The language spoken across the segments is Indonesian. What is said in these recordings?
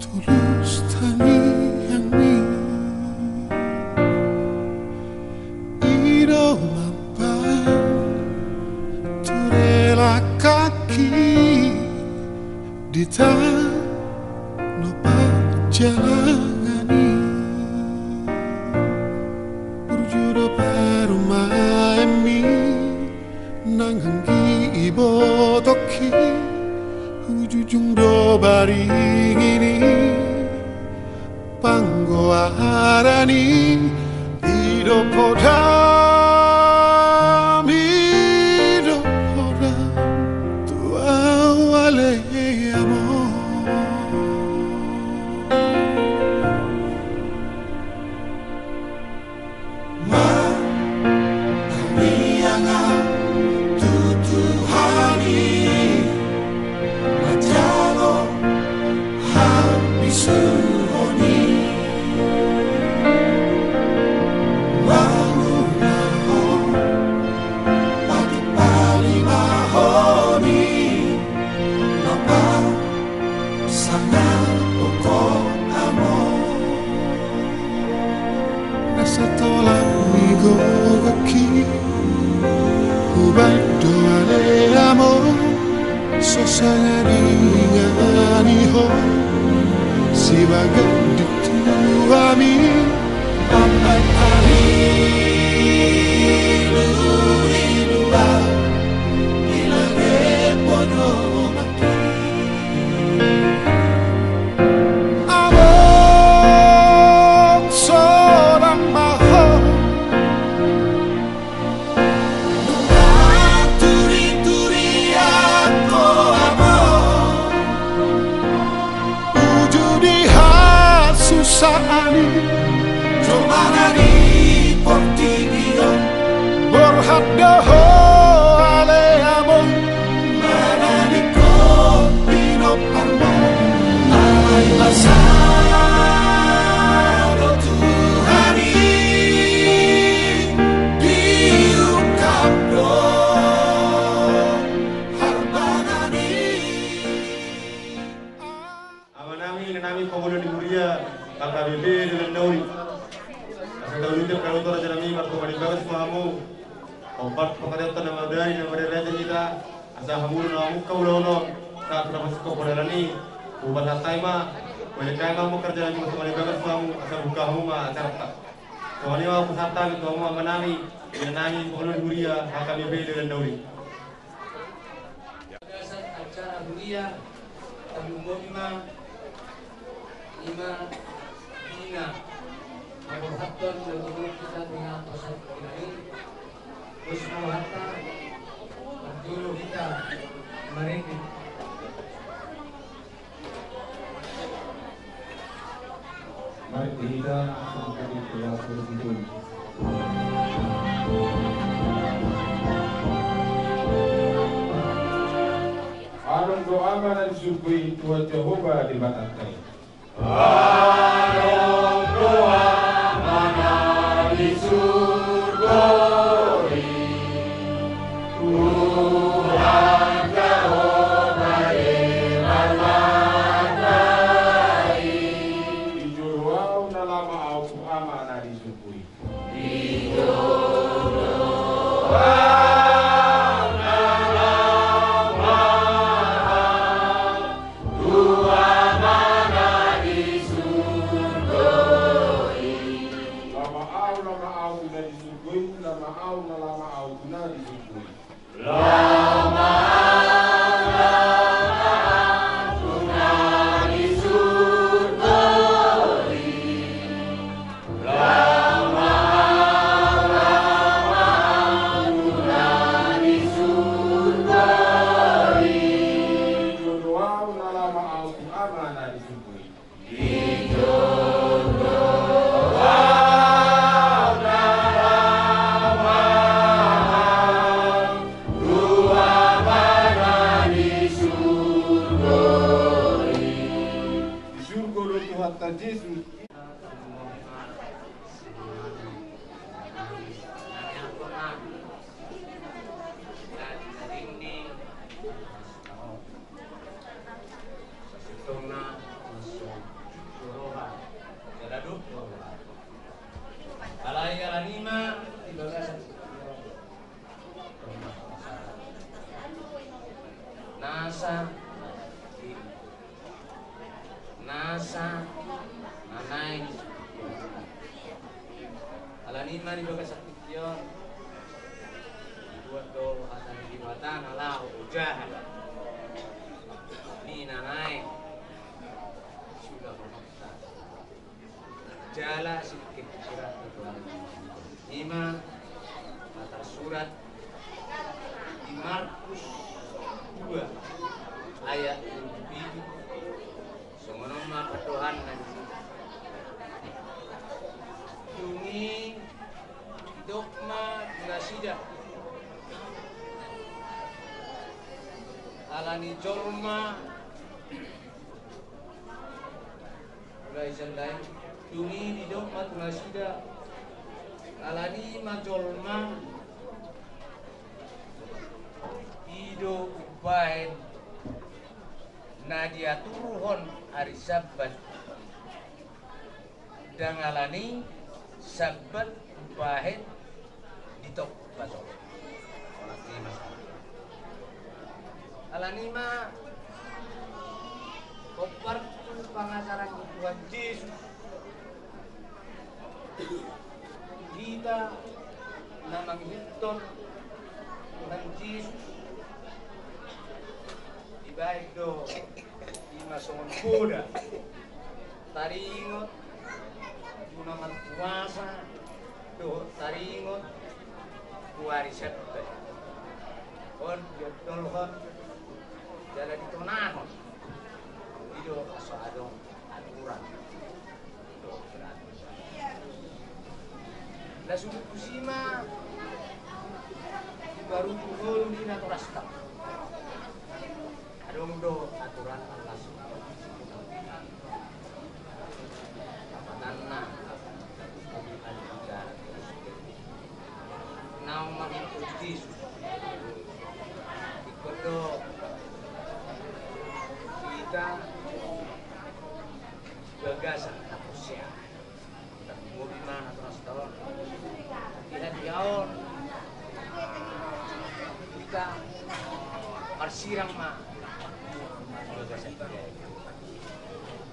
tulus tangiangni iro mapan turela kaki di tanah perjalangani burjuro parumaemi nanghangi ibo toki ujujung do baringini panggo arani ido podam tu awale amor ma amianga tutuhani majalo habisuhoni Doale amor sosangani ho si bagai di tuami amai hari luba ilage podo mati amor seorang mahal saani Jomanani portigio Borhadda ho ale amo Manani ko pino parmo Alay basado Tuhani Diu kapdo Harbanani Amanami nanami komodo di Muria KKBP dengan Nauri. Asal tahu itu kalau tu raja kami marko kami bagus mahamu. Obat pengadatan nama dari nama dari raja kita. Asal hamur nama kau lono. Tak pernah masuk kau pada lani. Ubat hatai ma. Boleh kaya kamu kerja lagi marko kami bagus mahamu. Asal buka hamu ma acara tak. Kau ni mau pusata gitu hamu manami. Dengan nami komodo Muria KKBP dengan Nauri. Acara Muria kami umumnya lima Abu Hatton menurut kita dengan pasal ini terus Hatta dulu kita mereka mari kita sampai di kelas itu Arun doa mana disubui Tuhan Jehovah di Batantai Arung doa mana di surga Tuhan Jehovah di Batantai Dijuruau nalama au amana di surga Tunggu nasa nanay alanima ni baga sakit yon buat do hatan di mata nalau ujahan ni nanay sudah memaksa jala sedikit surat itu lima mata surat di Markus 2 ayat 7 songono maka Tuhan nanti dungi dogma nasida alani jorma mulai lain dungi di dogma nasida alani majolma ido upain nadia turhon hari sabat dangalani sabat upahin ditok baso orang lima alanima kopar pengacara Tuhan Yesus kita namang Hilton Tuhan Yesus baik do di masongon kuda taringot gunaman puasa do taringot kuari septe on yotolhon jalan di tonahon do aso adong aturan do berarti la sudut kusima baru turun di naturasta adong do aturan Allah tanah naung mahitu Yesus ikodo kita gagasan manusia mau gimana terus tahun tidak diaon kita marsirang mah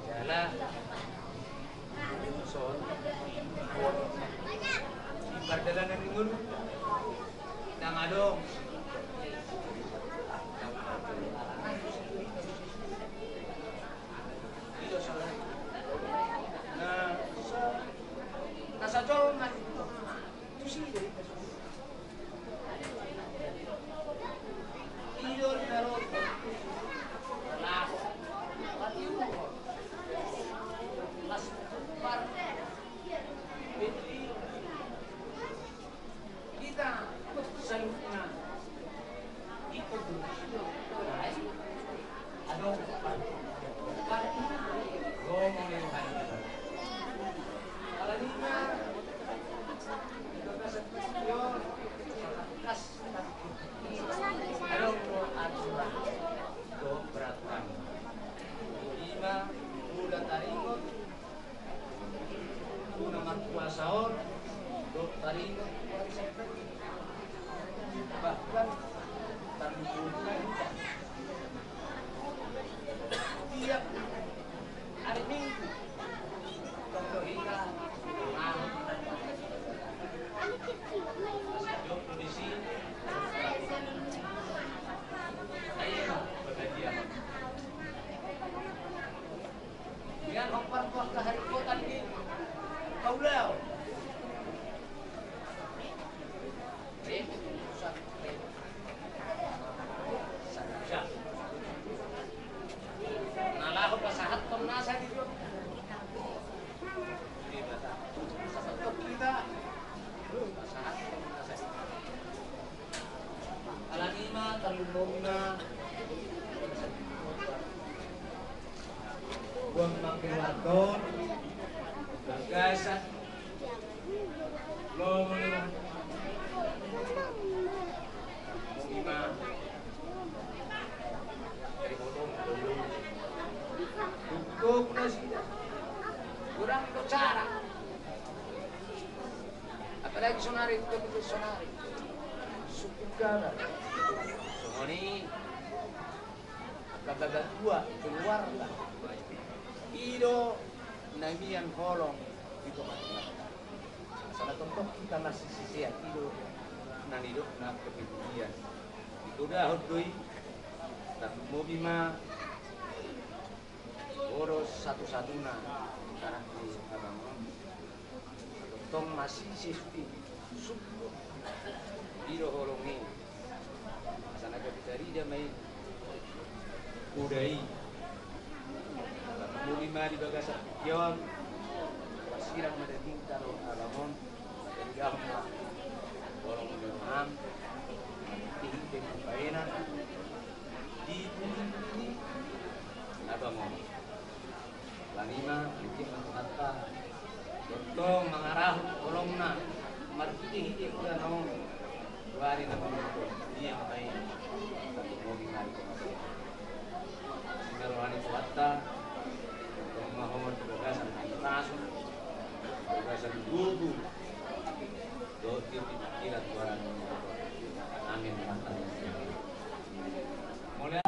jala son di pardalanan ningun nang adong itu salah nah nasa jol mah itu sih idol narod kita salutna ikut dulu adong ngomong yang banyak kalau lima adong aturan do peraturan lima bulan taringot gunaman puasaon do taringot bahkan tanggungkan tiap hari Minggu contoh kita masuk di sini ayo berkajian dengan hopar waktu hari kota ini kaulau nalahu pasahat komnasa di situ. Satu kita pasahat komnasa. Alanima talumna buang makin wadon gagasan lo menang lima dari potong dukung nasi kurang cara apalagi sonari itu sonari suku gara songoni kagak dua keluar lah Ido namian holong itu mati-mati. Salah contoh kita masih sisian ido nanidok na kepikiran. Itu dah hodoi dan mobil mah boros satu-satunya sekarang di abang. Tong masih sisi suku ido holong ini. Sana kebicari dia main budai. Mobil mah di bagasan kion. Sirang madating taruh alamon dan gamma orang memaham tinggi pembayaran di bumi abang lanima bikin kata tentang mengarah kolomna marketing itu udah nong hari nama dia main satu mobil hari singal wani swasta untuk mahon bagasan langsung bagasan gugu doa pikiran Tuhan amin mulai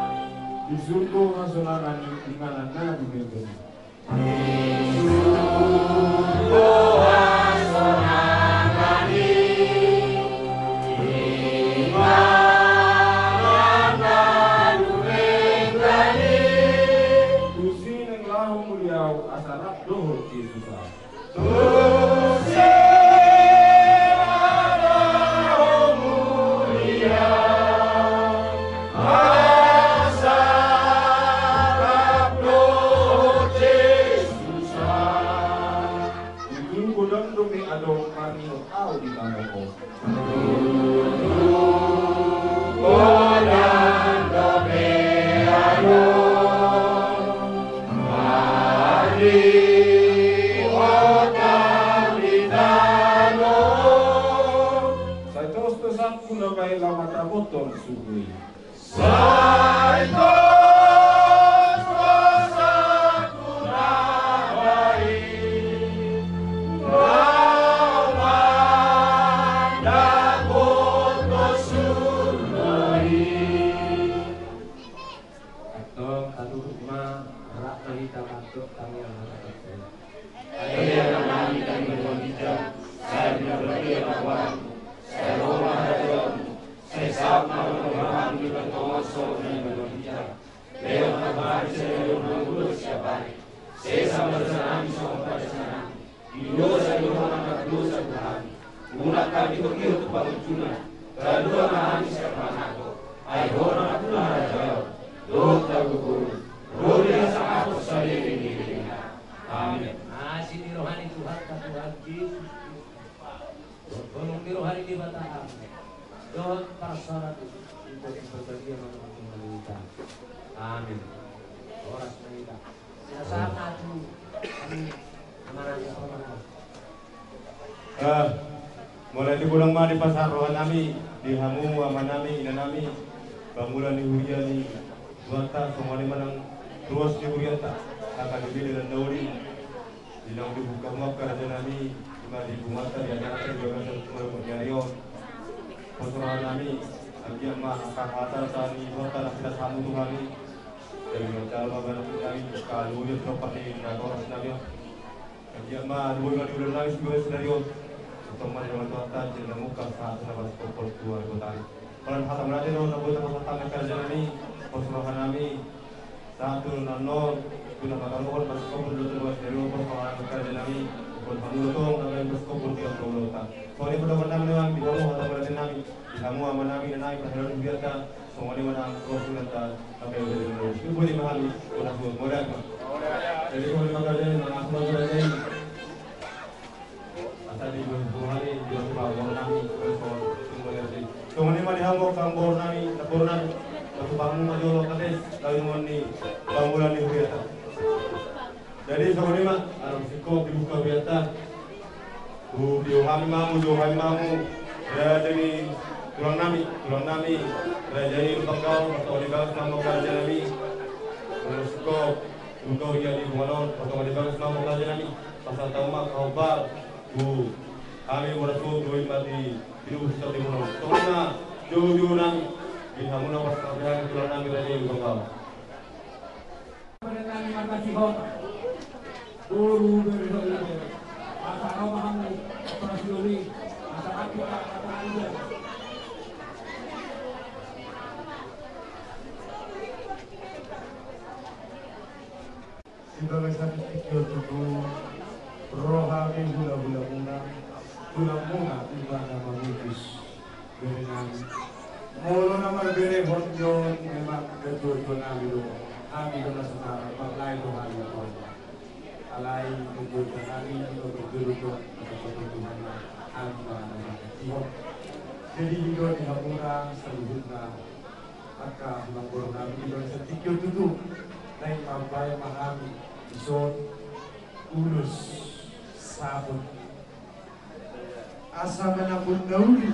Di surga nasional di mana di Melbourne. Mulai di bulan mah di pasar rohan nami, di hamu aman nami, ina nami, bangunan di hujan ni, buata semua ni manang terus di hujan tak, akan dibeli dan dauri, dinang dibuka map kerja nami, cuma di bumata di antara saya juga semua nyarion, pasar nami, agian mah akan atas tani buata nak kita hamu tu kami, dari mental bagan kami kalau dia properti nakoras nami, agian mah dua bulan lagi juga senario. Teman dengan tuan jadi muka saat nafas kopol keluar kota. Kalau hatam nanti non nabuat pasatan kerja nami, persoalan nami satu nol guna kata nol pas kopol dulu terus dari persoalan kerja nami, pun kamu tong nami pas kopol tiap kota. Soalnya pada pada nami di kamu hatam nanti nami, di kamu aman nami dan nami persoalan biarkan semua ni mana proses nanti apa yang jadi nol. Itu boleh mahami, boleh modal. Jadi kalau kita kerja ni mana aku kerja ni. Tadi buhari dia bawang nami bersol sumbernya. Tunggu ni mah dihambur kambor nami, dapur nami. Waktu bangun majolo kades, lalu ni bangunan ni biasa. Jadi tunggu ni mah alam sikop dibuka biasa. Diohami mamu. Jadi tulang nami. Jadi bakal atau dibalas nama kerja nami. Sikop buka dia di bumalon atau dibalas nama kerja nami. Pasal tamak kaubar. Kami beratur dua mati hidup seperti mana? Soalnya jujur nami di hamuna persahabatan tulang nami dari bangkal. Pada kami makasih guru beri masa romahan prasidoni masa kita kata aja. Sebagai satu tikil tubuh rohani hula-hula muna ibadah manusia berenang mulu nama bere honjon memang betul nami do sekarang maklai do hari itu alai betul nami do betul Tuhan alma nama jadi hidup di Hamura seluruhnya maka mengurung nami do setikil tubuh naik mampai mahami ison ulus sabun asa manapun dauli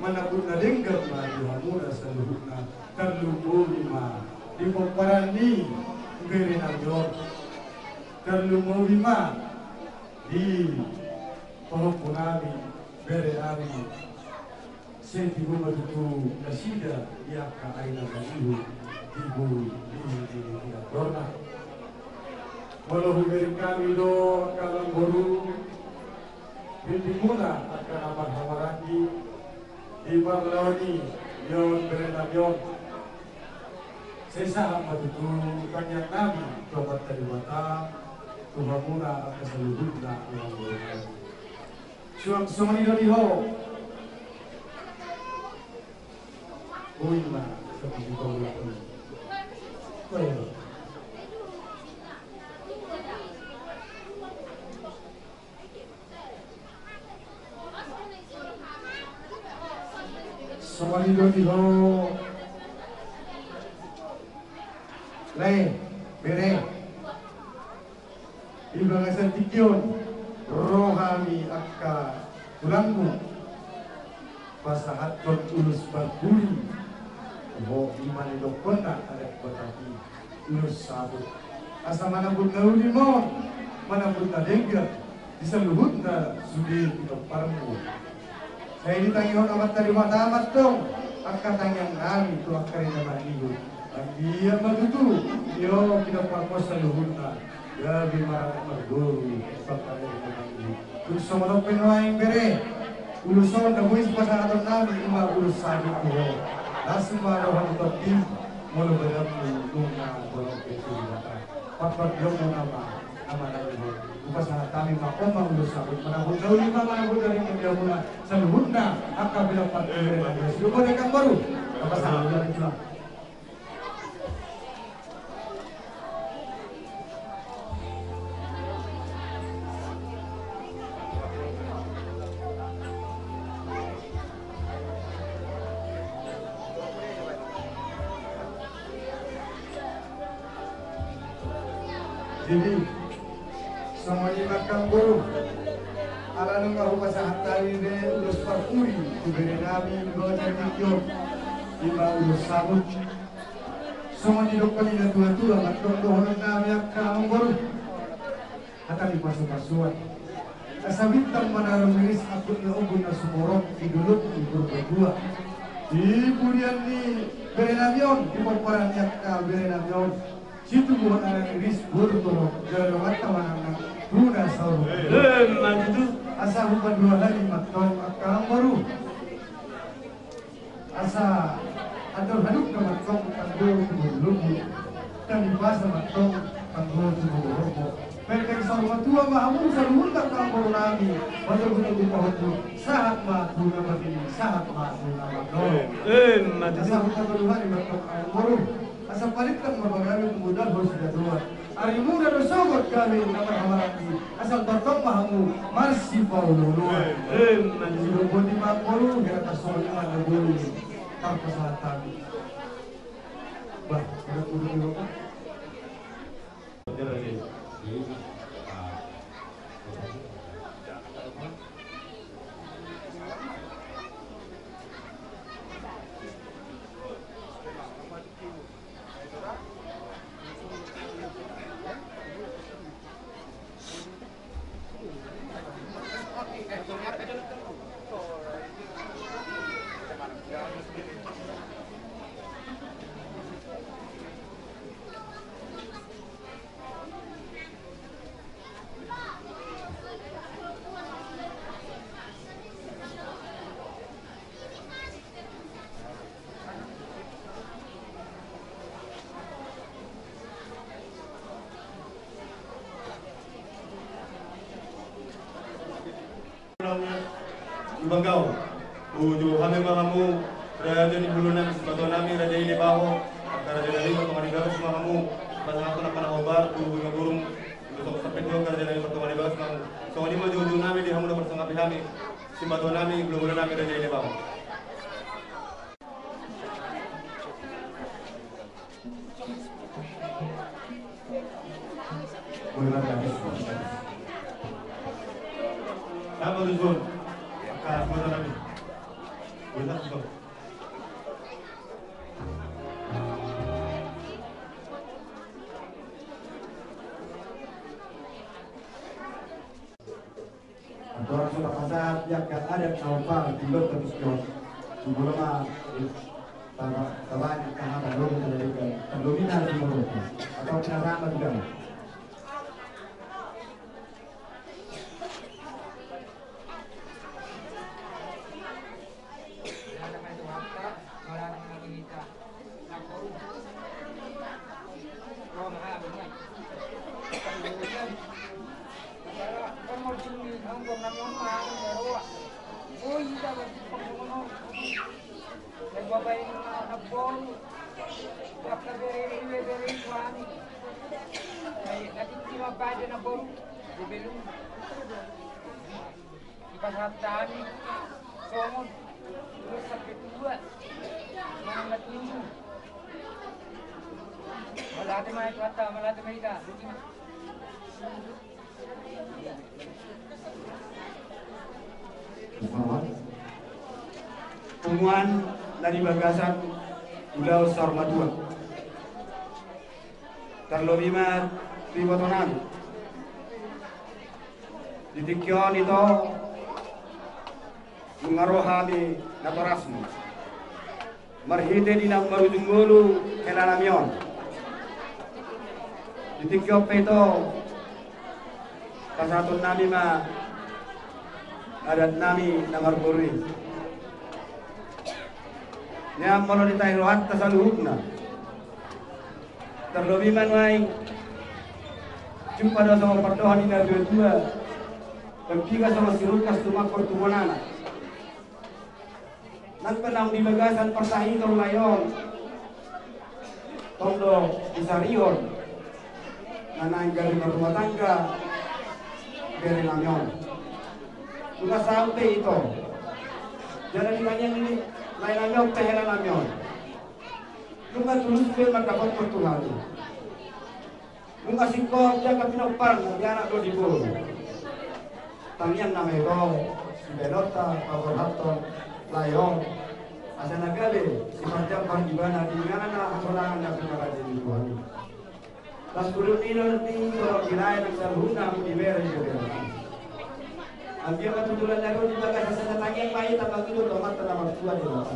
manapun nadenggar maju hamura seluruhna terlumulima di poparani beri nanyor terlumulima di pohonami beri ari senti guma tutu nasida yaka aina kasihu ibu di dorna walau beri kami do kalang boru binti muna akan abad hamaraki di Barlaoni yon berenang yon sesa matutu kanyang nabi tobat dari mata Tuhan muna akan seluruhnya ulang suang sumani dari ho uima seperti kau lakukan kau Somali doni ho le bere ibang asal tikyon rohani akka tulangmu pasahat kot ulus baguli ho iman do kota ada kotati ulus sabut asa manapun nauli mo manapun tadenggar diseluhutna sudi kita parmu saya ditanya amat dari mata amat dong akan tanya nami tu akar yang nama ibu dia begitu yo kita pakos seluruhnya ya bimara merguru pakar yang nama ibu terus sama dok penuaing bere uluson damuis pasaraton nami ima ulus sabit tuho langsung marohan totim mulu beramu luna bolong kesu data pakar yo nama nama ibu pasangan kami makoma ulus sabit manapun jauh lima manapun dari media mula seluruhnya akan bilang pada mereka lupa dekat baru pasangan dari pulang jadi semuanya makan guru ala nung aku pasangan tali de ulus parpuri kubere nabi bawa tertikyon iba ulus sabut semua di dokter ini tua-tua makan dohonan nabi akan guru akan dipasukan asa bintang manarang miris akut na ubun na sumorok idulot ibu berdua di burian ni bere nabion di pomparan yakka bere nabion situ buat anak miris berdua jalan mata manang Buna sauru, itu asa bukan dua hari matong akang baru, asa atau haduk ke matong tanggul tubuh lubu, dan di pasar matong tanggul tubuh robo. Mereka sauru tua mahamu sauru tak kampung nami, betul-betul di pohon tu, sahat matu nama ini, sahat matu nama dong. Asa bukan dua hari matong akang baru, asa palikkan berbagi kemudahan harus sudah dua. Hari muda bersogot kami nama hamaraki asal bertong mahamu marsi paulu nanti lubuk di makmuru kira kasolnya lebih tanpa selatan bah kita kudu di rumah namanya Ibanggau. Uju kami kamu raja di bulunan sebagai nami raja ini bawo. Raja dari pertemuan ibarat semua kamu. Pasang aku nak panah obar uju burung untuk sampai dua raja dari pertemuan ibarat kamu. So ini mau uju nami di kamu dah bersama kami. Sebagai nami bulunan nami raja ini bawo. Nama Luzon, kas mata nami. Boleh Luzon. Orang sudah pasar yang ada nawar timbul terus jauh. Sebelum tawaran karena belum terjadi dominan di mulut atau penasaran juga. Pengumuman dari Bagasan Pulau Sarmadua terlebih di Botonan di Tikion itu mengaruhami naturasmu marhite di nang marujunggulu kelanamion di Tikion itu pasatun nami adat nami namar puri yang mau ditayar hatta saluhukna terlebih manuai jumpa dah sama perdohan ini dua dan tiga sama sirukas tumak pertemuan nan penang di Bagasan persahi tol layon tondo di Sarion nanang gali rumah tangga dari Lanyon juga sampai itu jalan ditanya ini lain nyok tehela namyon. Lunga tulus pe mendapat pertuhan. Lunga singkong jaga pinopang dia anak do dibul. Tamian nama itu Benota, Pawar Haton, Layong. Asana gale sifatnya pang gimana di mana hasolangan yang punya raja di Tuhan. Tas kudu nanti kalau kirain yang sarhuna di bere juga. Ambil ketutulan dari di Bagasan senatang yang baik tambah itu tomat telah tua di mata.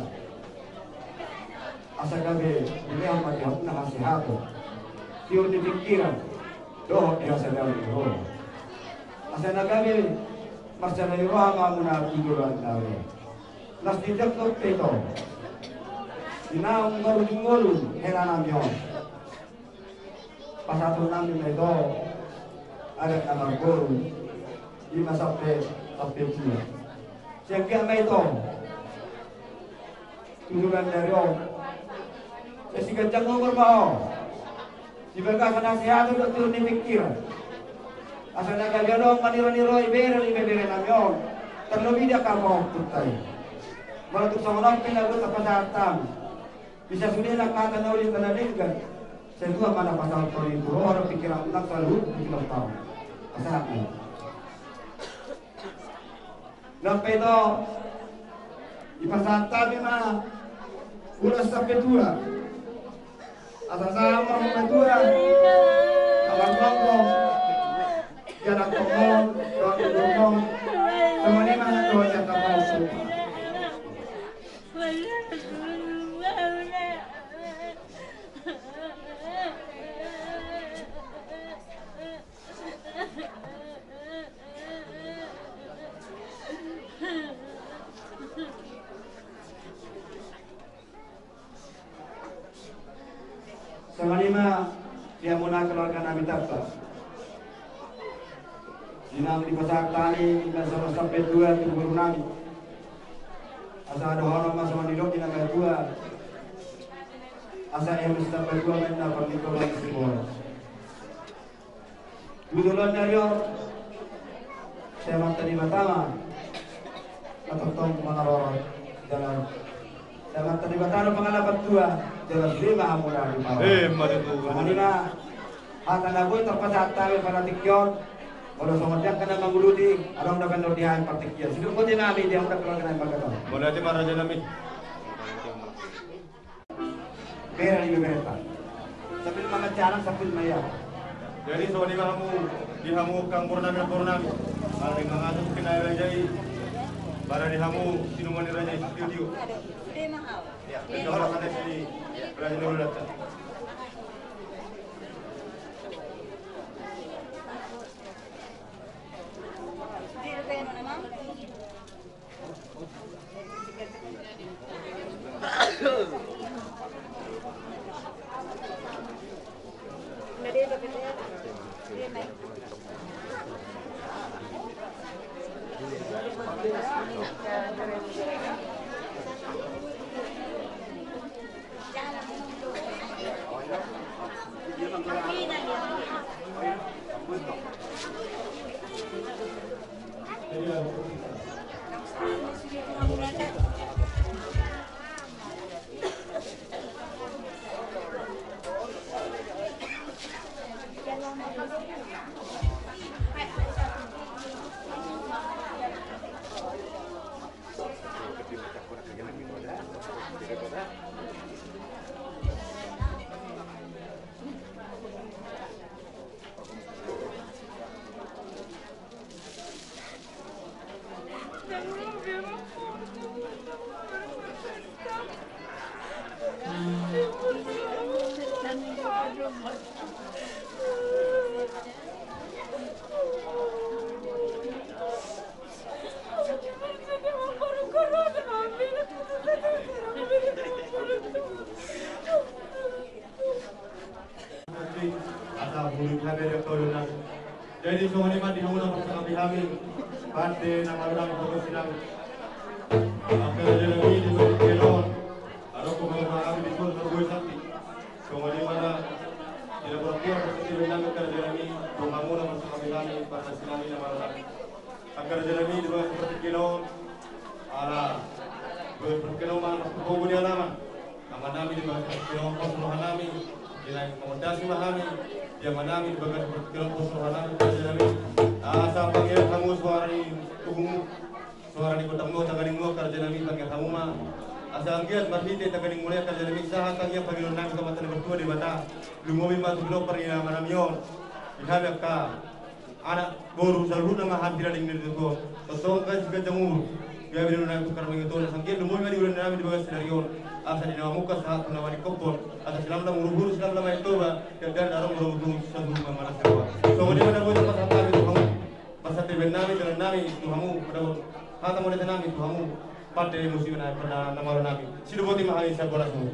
Asa gabe ini amat yang nasihat. Tiur di pikiran, doh dia sedang roh. Asa gabe marcana roh ngamuna tiduran dawe. Nas dijak tok peto. Dinaung ngorujungolu helanamyon. Pasatun nami itu ada kamar guru. Lima sampai tiga. Siapa mai itu? Tujuan dari orang. Sesi kencang nomor bawah. Di Bagasan nasihat untuk turun di pikiran. Asal nak gagal maniro ibere namyon. Terlebih dia kapau putai. Walau tu sama orang pinagut apa datang. Bisa sudah nak kata nauli kena dengar. Sedua mana pasal itu orang pikiran nak selalu kita tahu. Asal ni. Sampai itu di pasar tabi mana ulas sampai tua asal sama sampai tua kawan ngomong jarak ngomong doa ngomong semuanya mana doa yang kamu suka Sama lima dia muna keluarga Nabi Tabta. Dinang di pasak tani minta sama sampai dua tu berunang. Asa ada orang masuk mandilok dinang dua. Asa yang sampai dua minta pernikah lagi semua. Budulan narior. Saya mantan di Batama. Atau tong mengaror jalan. Saya mantan di Batama pengalaman dua. Jalan 5 amuna di bawah. Madu tu. Manila. Akan aku terpasat tahu pada tikyon. Kalau somatnya kena manguludi, orang dapat nodihan partikian. Siapa pun dinami dia udah keluar kena bagatan. Boleh hati marah je nami. Bera ni bera. Sambil mengajaran sambil maya. Jadi soalnya kamu dihamu kang purnami. Kalau dengan atas kena rajai, bara dihamu sinuman rajai studio. Dia mahal. Ya, kalau ada sini, rajai dulu datang. Jadi semua ini mati hamu nama kami hamil, pada nama orang itu sedang. Akhirnya jadi di bawah kelon, ada kumpulan kami di bawah terbuai sakti. Semua ini mana tidak berkuat seperti nama kerja kami, hamu nama kami hamil, pada silami nama orang. Akhirnya jadi di bawah seperti kelon, ala berkelon mana kumpulan dia nama, nama kami di bawah kelon kumpulan kami, nilai komodasi kami. Yang mana ini bagian perkiraan persoalan kerja asa panggil kamu suara ni tubuhmu suara ni bertemu taganing mo kerja nami panggil kamu mah asa anggiat marhite taganing mulai kerja nami sah kanya panggil nami kamatan bertua di mata lumobi matu blok perina manamion dihabak ka anak boru salhut nama hampir ding ni tu totong kan juga jemur biar biru nami tukar mengitu sangkir lumobi madi ulan nami di bagas scenario asa di nama muka saat nama di kopon asa silam nama urubur silam nama itu ba dan darong urubur sebelum mana sewa so di mana boleh pas apa itu kamu pas tiba nami dengan nami itu kamu pada kata mau dengan nami itu kamu pada musim nami pernah nama nami sido boti mahali saya bola semua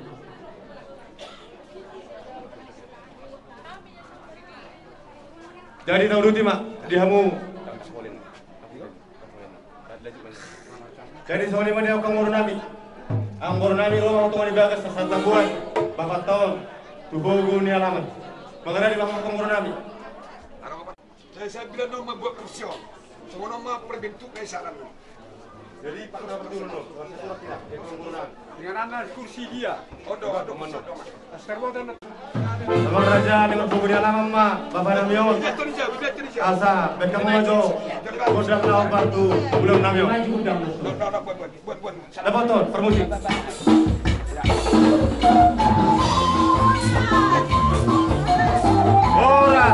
jadi tahu ruti mak di kamu jadi soalnya mana kamu nami ang nami lo waktu mau dibagas sesat bulan bapak tahun tubuh ni alamat mengenai di bawah kamu nami Saya bilang nak membuat kursi, semua nama perbentuk kayak saran. jadi pak dapat turun lo Dengan anak kursi dia. Odo mana? Sekarang sama raja dengan tubuh ni alamat mah bapak namion asa bekam aja kodam lawan batu belum namion buat. dapat tuh permusik Ora.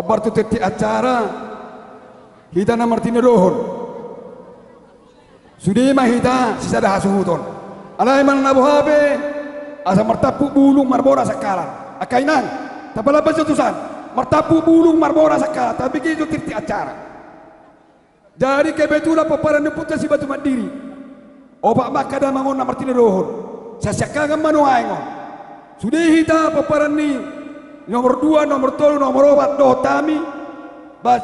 Obar tu teti acara hita na martini rohon. Sudi mah hita sisa dah hasuhuton. Alai man nabu habe asa martapu bulung marbora sakalan. Akainan tabala bajutusan martapu bulung marbora sakalan. Tapi itu teti acara. Jadi kebetulan peparan neputnya si Batu Mandiri. Opak makada mangon na martini rohon. Sasyakangan manuaingon. Sudi hita peparan ni nomor 2, nomor 3, nomor 4 doh tami bas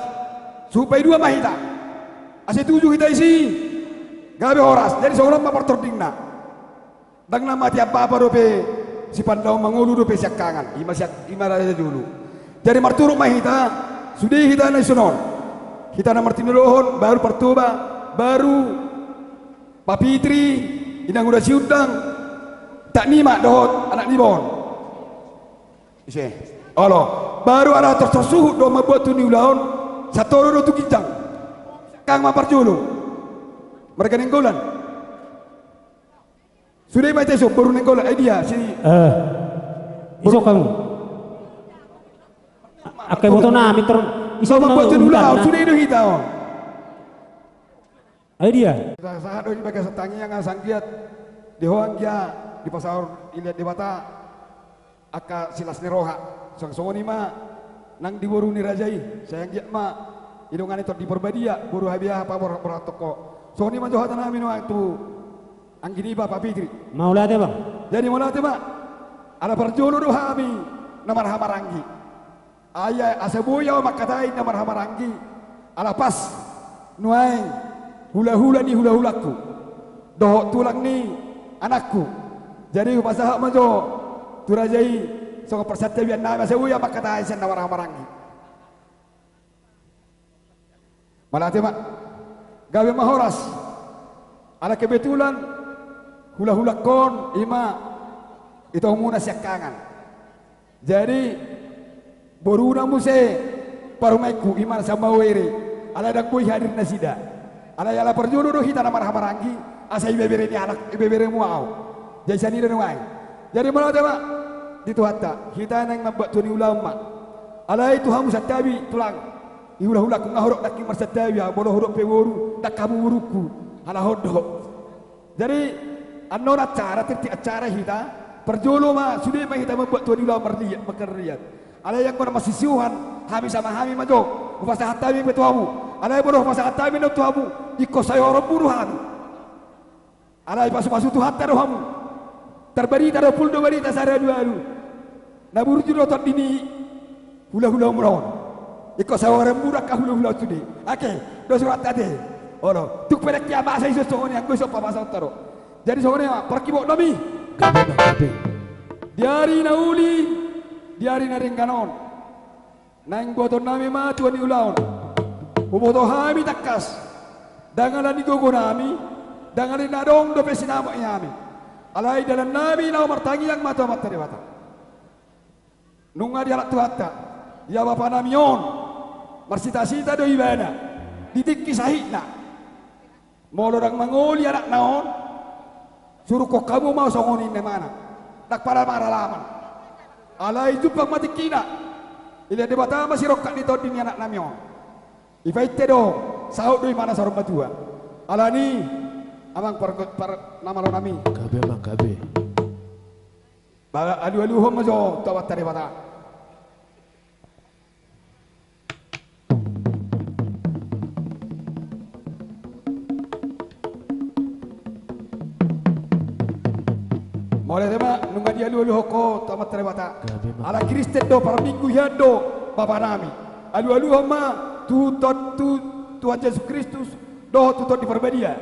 supaya 2 mahita ase 7 kita isi gabe horas jadi seorang mah pertordingna dang nama tiap apa dope si pandau mangulu dope syakangan ima raja dulu jadi marturuk mahita sudi kita nasional kita nomor tinulohon baru pertuba baru papitri inang udah siundang tak nima dohot anak nibon isi Allah baru ada tersuhut do membuat tu niulaon satu do tu kijang kang maparjulu mereka nenggolan sudah baca esok baru nenggolan dia si iso kamu akai moto na miter iso membuat tu niulaon sudah itu kita dia saat do bagai setangi yang sanggiat di hoang dia di pasar iliat di bata aka silas neroha sang songoni ma nang di boru ni rajai sayang dia ma hidungan itu di perbadia boru habiah apa boru toko songoni ma johatan amin waktu anggini ba papitri mau lihat bang jadi mau lihat ma ala perjono do hami namar hamarangi ayah asabuya makatai namar hamarangi ala pas nuai hula-hula ni hula-hulaku doh tulang ni anakku jadi pasah ma jo tu rajai so persatya bian nama seuya makata aisen na warang-warangi malate mak gawe mahoras ala kebetulan hula-hula kon ima itu muna syakangan jadi boruna muse parumaiku iman sama were ala dak boy hadir nasida ala yala perjodoh hita na marhabarangi asa ibebere ni anak ibebere muau jasani dan wai jadi malate mak itu hatta kita nang membuat tuni ulama ala itu hamu satabi tulang iulah-ulah ku ngahorok dak marsatabi bodoh huruf peworu dak kamu uruku ala hodok jadi anora cara titi acara kita perjolo ma sudah ma kita membuat tuni ulama merliat makarriat ala yang ber masisiuhan hami sama hami majo upasa hatabi betuamu ala bodoh upasa hatabi no tuamu iko sayo buruhan ala pasu-pasu tu hatta rohamu terberi taro puldo bari tasara dualu nabur judo tot dini hula-hula umron iko sawaran burak ka hula-hula tudi ake do surat tadi olo tuk pada kiamat saya iso songone aku iso papasa taro jadi songone perkibo nami diari nauli diari naringganon nang boto nami ma tuani ulaon uboto hami takas dangalan digogo nami dangalin nadong do pesinamo yami alai dalam nabi nau martangi yang mata-mata dewata nunga dia alat tuhatta ya bapak namion marsita-sita do ibada ditik kisahina molo dang mangoli anak naon suruh kok kamu mau songonin mana tak para maralaman alai jupang matikina ila debata masih rokat di todini anak namion ifaite do saud do mana sarung batua alani amang par nama lo nami kabe bang kabe bala alu hom majo tawat tare bata mole tema nunga dia alu hoko tawat tare bata ala kristen do par minggu yando bapa nami alu hom ma tu Tuhan Yesus Kristus do tu di perbadia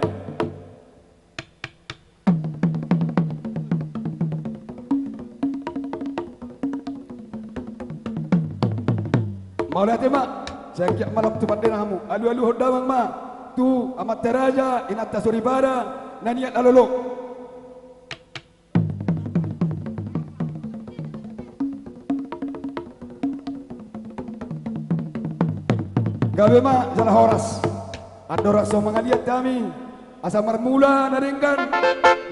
mau lihat mak saya kiak malam tu pandai namu alu hodamang ma tu amat teraja inata suribara naniat alolok gawe ma jalan horas andora so mangaliat kami asa marmula naringkan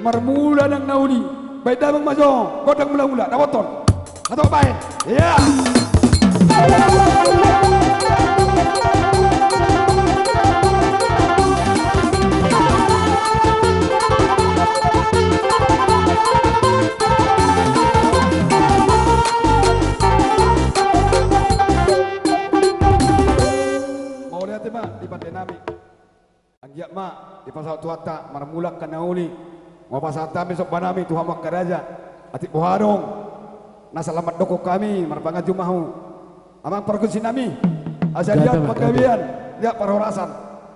marmula nang nauli baik damang majo godang mula-mula dawoton atau baik ya Mau lihat ma di pantai nami. Anggiak ma di pasal tuata marmulak kanauli. Mau pasal tami sok banami Tuhan makaraja. Ati buharong. Nasalamat doko kami marpangat jumahu. Amang perkusin nami. Asa lihat pagawian, lihat perhorasan.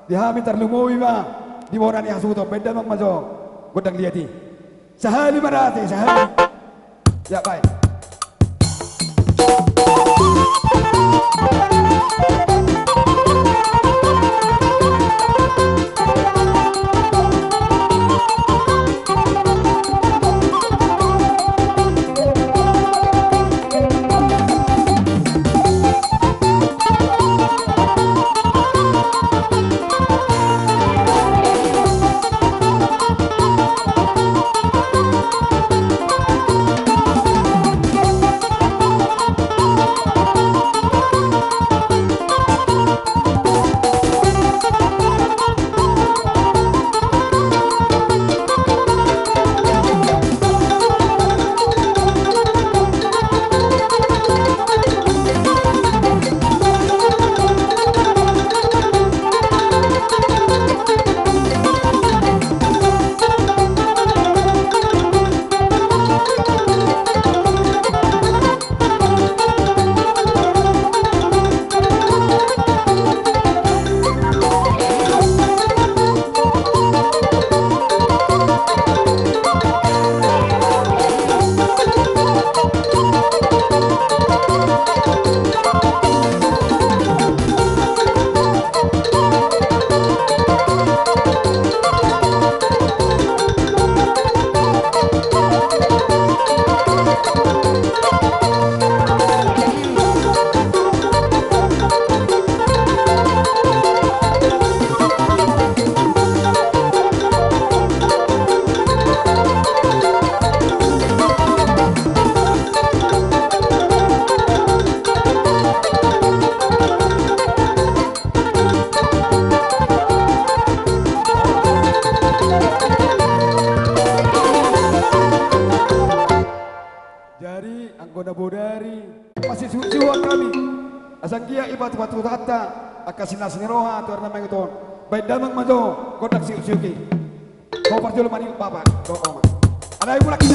Dihami terlumowi ma. Di bawah ni hasuto beda mak majo. Godang liati. Sahali marati sahali. Ya baik. Asangkia ibat batu tata akasina siniroha tu arna mengiton baik damang majo kodak si usyuki kau perjul mani bapak doa ada ibu lagi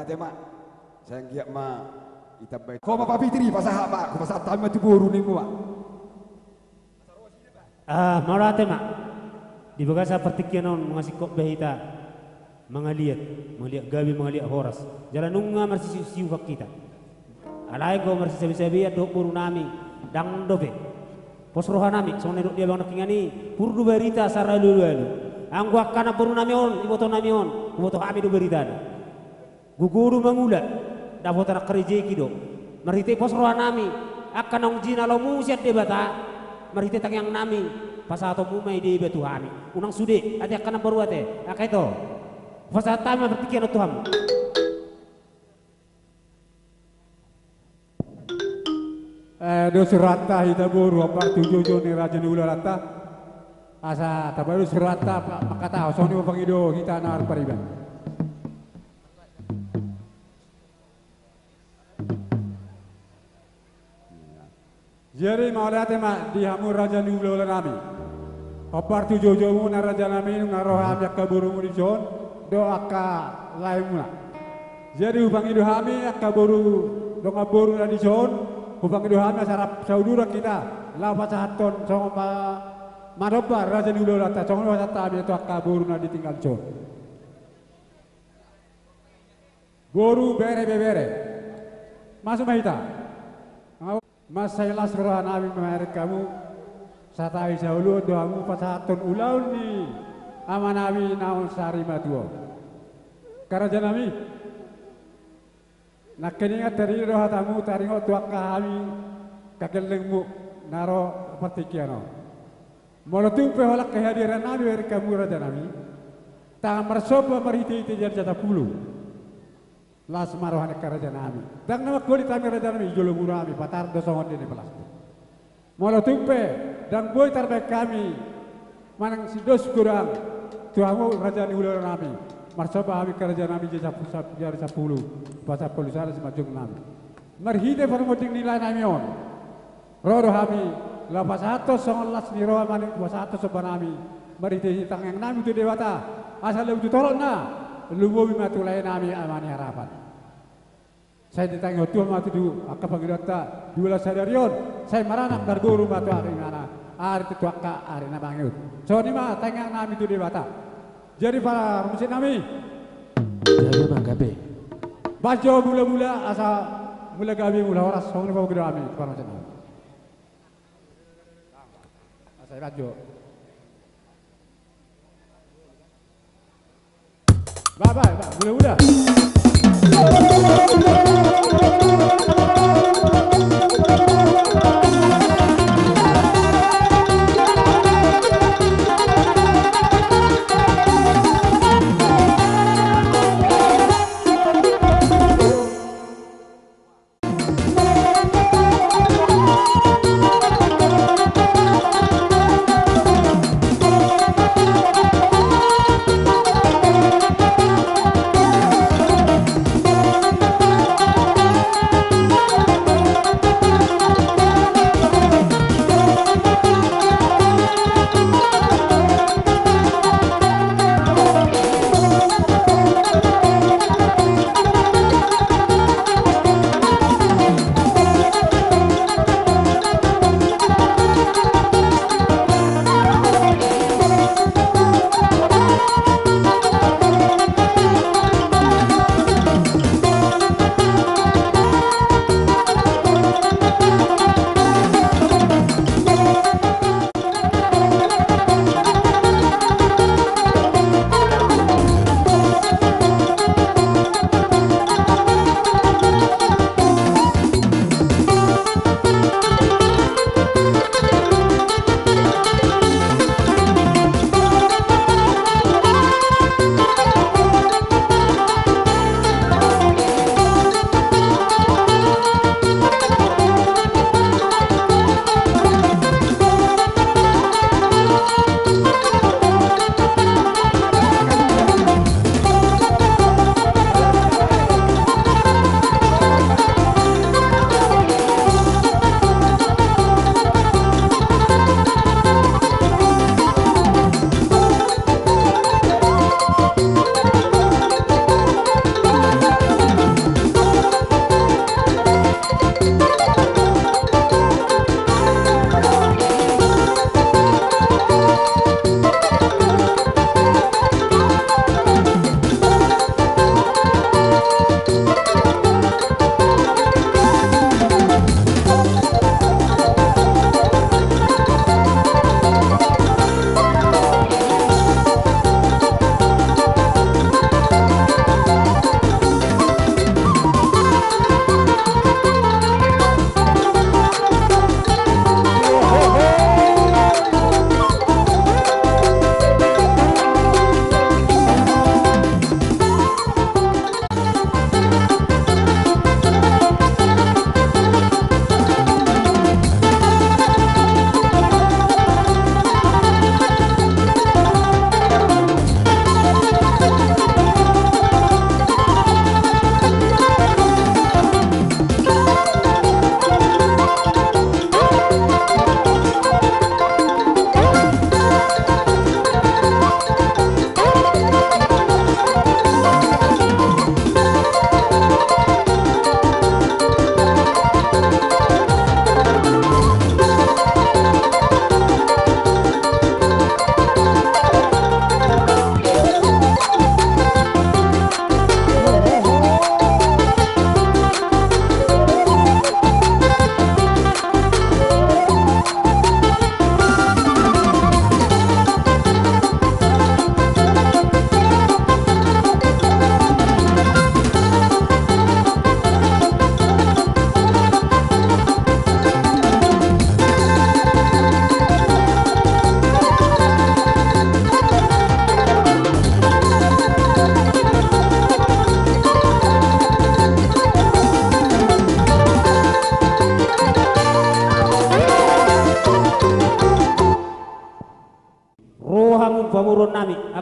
tema saya ngiak ma itabay ko mapapitri pasaha ma ko pasat tama tiburu ni mo. Marate mak di bagasa pertikianon mengasih kok bahita mengaliat gabi mengaliat horas jalan nunga masih siu kita alai ko masih sabi-sabi dok buru nami dang dope pos roha nami sone dok dia bang nakingani purdu berita sara dulu angku akan buru nami on iboto nami on iboto kami do berita guguru mangula dapat anak kerja kido marite pos roha nami akan ong jina lo musiat debata marite tang yang nami pasato mumai di betu kami unang sude ada akan baru ate akai to pasata ma bertikian Tuhan do surata hita buru apa tujuh ni raja ni ularata asa tabaru surata makata soni pangido kita nar pariban. Jadi maulate ma di hamur raja ni ularami opar tujuh na raja nami ngaroh amyak kaburu murijon do aka laimuna. Jadi upang ido hami akaburu do ngaburu na dison upang ido hami sarap saudura kita la pasahaton song maroba raja ni ularata song wasata itu akaburu na ditinggal jon. Boru bere masuk mahita. Mas saya lasrohan nabi memerek kamu satai saulu doamu pasaton ulaun ni ama nabi naon sarima duo karaja nami nak keningat dari roha tamu taringo tuak kami kagelengmu naro patikiano molotung peholak kehadiran nabi memerek kamu raja nami ta marsoba mariti jadi jata pulu las marohane karaja nami dang nama kodi tami raja nami jolo murami patar dosongon dini pelas molo tumpe dan boy terbaik kami manang si dos kurang tuamu raja ni ular nami marsoba kami karaja nami jasa pusat jari 10 pasal polisara si majung nami marhide formoting nilai nami on roro kami lapas atos songon las ni roha mani lapas atos sopa nami marhide hitang yang nami tu dewata asal lebih tolong na lumobi matulai nami amani harapan. Saya ditanya tuh mati dulu, akak panggilatta dua sadarion. Saya maranak berguru matu ari mana, ari itu akak ari nabangiut. So ni mah tanya nami itu di bata. Jadi para rumusin nami. Jadi manggabe. Bajo mula-mula asa mula gabi mula horas song ni bawa kami para rumusin nami. Asa bajo. Bye, mudah-mudah.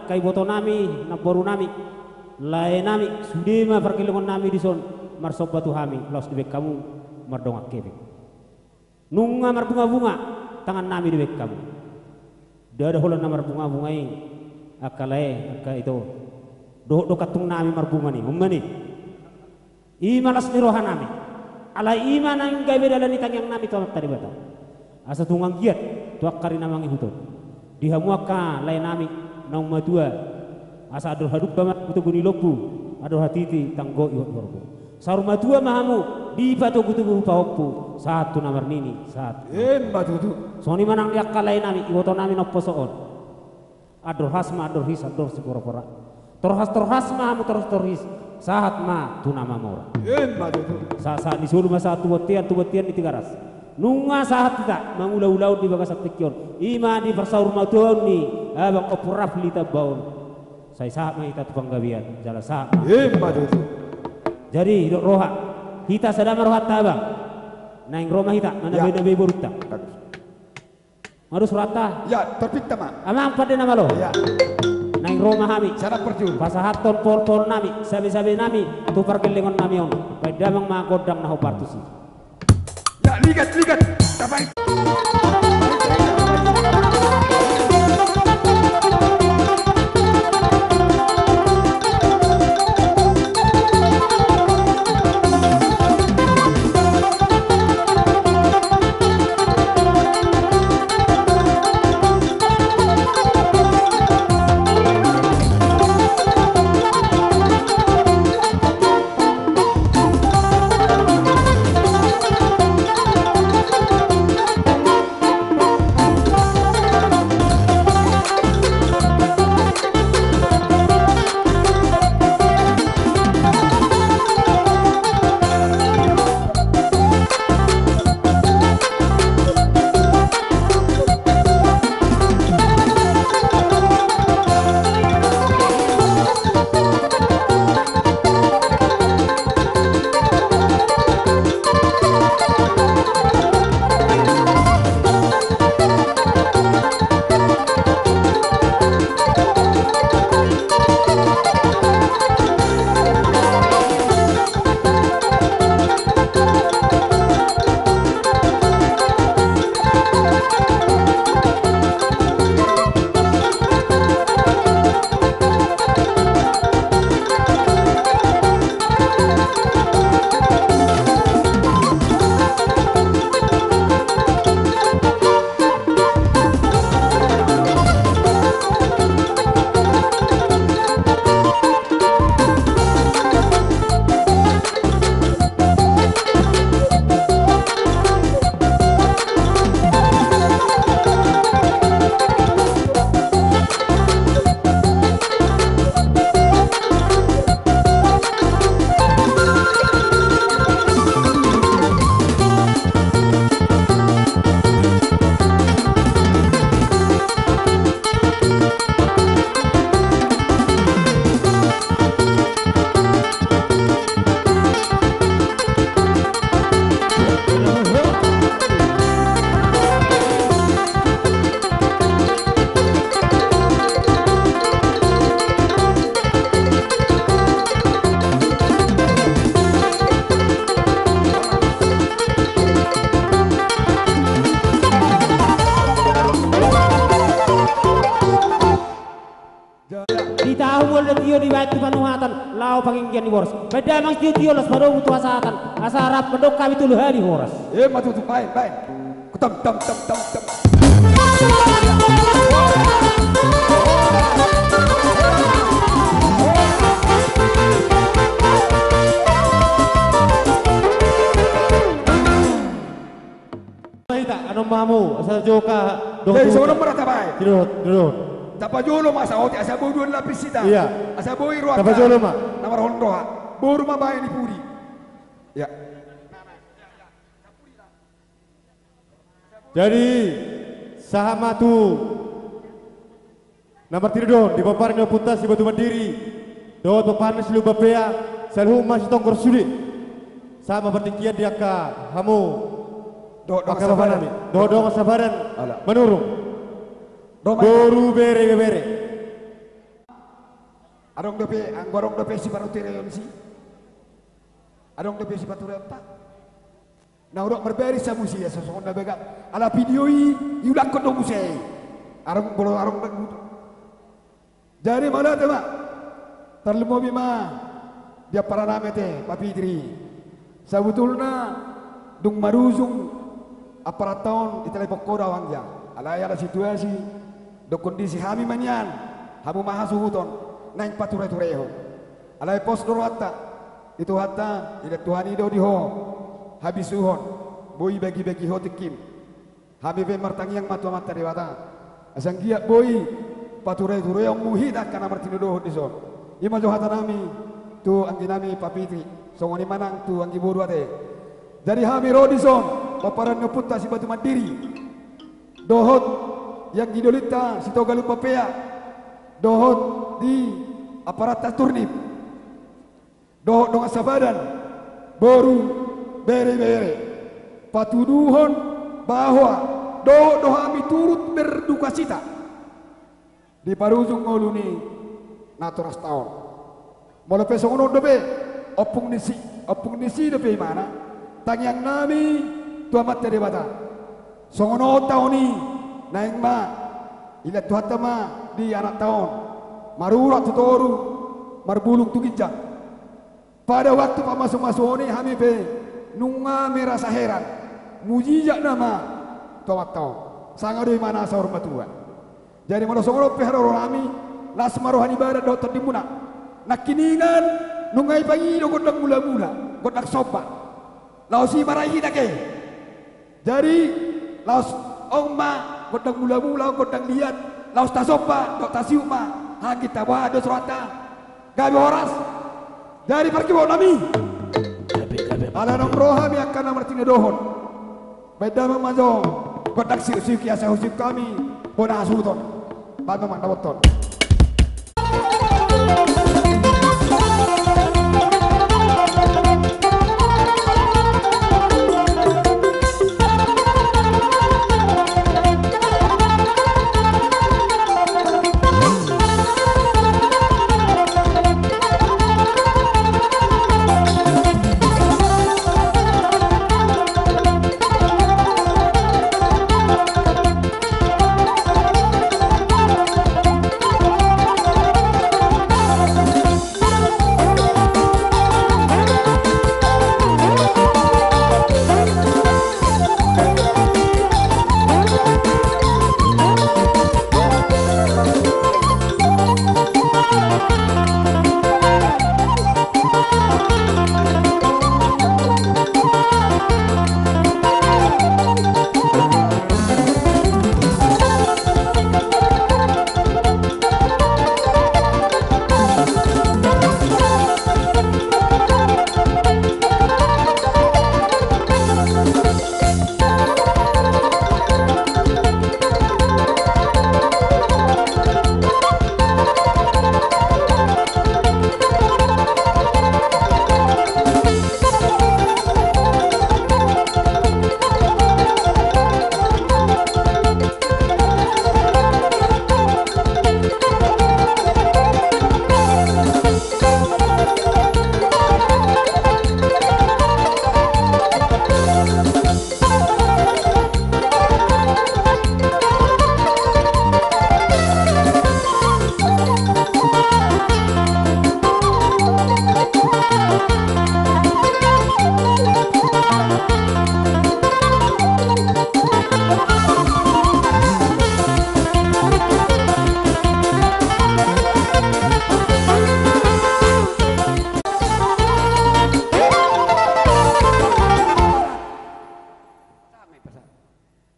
kai boto nami na boru nami lae nami sudema perkelongan nami di son marsobatu hami los dibek kamu mardongak kebe nunga marbunga-bunga tangan nami dibek kamu dada holan na marbunga-bunga ini akalae aka itu do katung nami marbunga ni ummani imalas ni rohan nami ala iman ang gawe dalani tangyang nami to tadi bata asa tungang giat tuak kari namangi hutun dihamuaka lain nami naum madua asa adol haduk bamat butuh guni lobu adol hatiti tanggo iwat warbo sarum madua mahamu di batu butuh pahoppu satu namar nini satu batu tu soni manang diak lain nami iwoto nami noppo soon adol hasma adol his adol sikora-kora torhas mahamu torhis sahat ma tu nama mora batu tu saat disuruh masa tu betian di tiga ras nunga sahat tidak mengulau-ulau di bagas tekion ima di persaur matun ni abang opuraf lita baun saya sahat mah kita tupang gabian jala sahat batu jadi hidup roha kita sedang merohat tabang naing roma kita mana beda beburta harus rata ya terpikta mak amang pada nama lo ya naing roma kami cara perjun pasahaton pol nami sabi-sabi nami tupar kelengon nami on pedamang ma godang naho partusi ya ligat tapai di baik tu panuhatan lau panginggian di boros beda mang tio las baru butuh asatan asarap bedok kami tulu hari horas matu tu baik tam Kita anu mamu asal joka dari seorang merata baik duduk Tapa jolo masa oti asa boduan lapis sita. Iya. Asa boi ruang. Tapa jolo ma. Namar hondoa. Boru ma bae ni puri. Ya. Jadi sahamatu nomor tidur di paparnya putas di batu mandiri. Do paparnya silu bapea salhu masih tongkor suli. Sama bertikian dia ka hamu. Do sabaran. Do sabaran menurung. Boru bere Adong dope anggorong dope si baru tireon si. Adong dope si batu reota. Nah udah berberi sa musia sosok na bega. Ala video iulak ko dong musai. Arong bolo arong begitu. Jadi mana tema? Terlemo bima dia para name teh papidri. Sebetulnya dung maruzung aparaton itale pokoda wangja. Ala ya situasi do kondisi hami manyan. Hamu mahasuhuton naik pature-tureho. Ala pos dorata itu hatta ida Tuhan ido diho. Habis suhon, boy bagi-bagi hotikim. Habis martangi yang matu mata dewata. Asang giat boy pature-ture yang muhida karena martino doh di son. Ima johata nami tu anggi nami papitri. Songoni manang tu anggi bodu ate. Jadi hami rodison paparan ngeputa si batu mandiri. Dohot yang gidolita si togalu papea. Dohot di aparat turnip. Dohot dong sabadan. Boru bere-bere patuduhon bahwa dohami turut berduka cita di parujung ngoluni naturas taon mula pesongono dobe opung nisi dobe mana tangyang nami tuamat dari bata songono taoni naing ma ila tuhatama di anak taon marurat tutoru marbulung tuginjang pada waktu pamasuk-masuk ini hami be nunga merasa heran mujijak nama tawat tau sangadoi mana sahur matua jadi mana songoro peharo rami las marohan ibadah dokter dimuna nakiningan nungai pagi do godang mula-mula godak soba lausi marahi dake jadi laus omma godang mula-mula godang liat laus tasoba dok tasiuma ha kita wado surata gabi horas dari pergi bawa nami ala nong rohami akan martine dohon beda mamajo kodak siu kiasa husip kami bona asuton bago mandawoton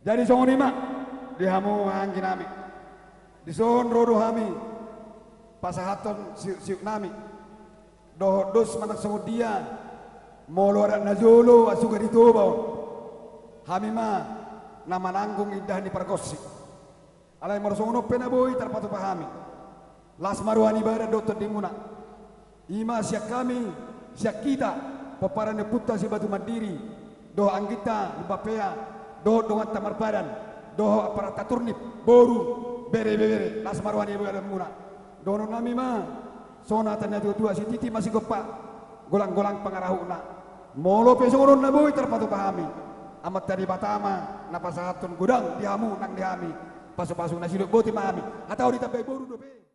Jadi songon ima dihamu hangki nami dison rodo hami pasahaton siuk nami doh dos manak songon dia molo arak najolo asuga ditobao hami ma nama nanggung indah ni perkosi alai marsongono penaboy terpatu pahami las maruani ibadah dokter dimuna ima siak kami siak kita paparane putta si batu mandiri doh anggita bapea doh dongan tamar badan doh aparat turnip boru bere las marwani ibadah muna dono nami ma sonatan dua si titi masih gepak golang-golang pengarahuna molo pesoron na boy terpatu pahami amat tadi batama napasahatun gudang dihamu nang dihami pasu-pasu nasi duk boti mami atau ditapai boru dope